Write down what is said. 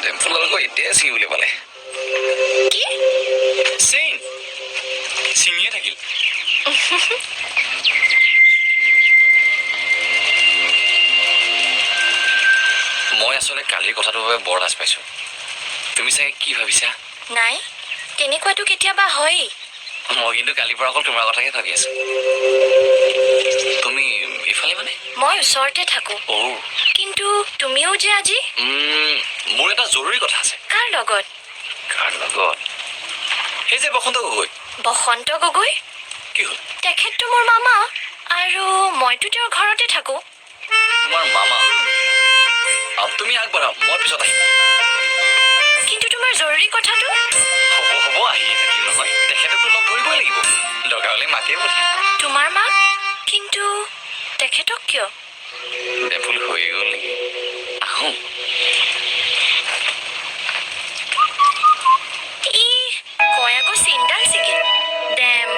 টেম্পুলক এতিয়াই চিঙি বুলি পালে চিং চিঙিয়ে থাকিল মই আচলতে কালিৰ কথাটোৰ বাবে বৰ লাজ পাইছো তুমি চাগে কি ভাবিছা নাই তেনেকুৱাটো কেতিয়াবা হয় মই কিন্তু কালিৰ পৰা অকল তোমাৰ কথাকে ভাবি আছো তুমি ইফালে মানে মই ওচৰতে থাকো কিন্তু তুমিও যে আজি মোৰ এটা জৰুৰী কথা আছে কাৰ লগত এই যে বসন্ত গগৈ কি হ'ল তেখেতটো মোৰ মামা আৰু মইতো তেওঁৰ ঘৰতে থাকো তোমাৰ মামা তুমি আগবাঢ়া মই পিছত আহিম কিন্তু তোমাৰ জৰুৰী কথাটো হ'ব আহিয়ে থাকিম নহয় তেখেতকতো লগ ধৰিবই লাগিব দৰকাৰ হ'লে মাকে পঠিয়াম তোমাৰ মা কিন্তু তেখেতক কিয় ভুল হৈ গ'ল নেকি আহোঁ কয় আকৌ চিন্তাল ছিগিল ডেম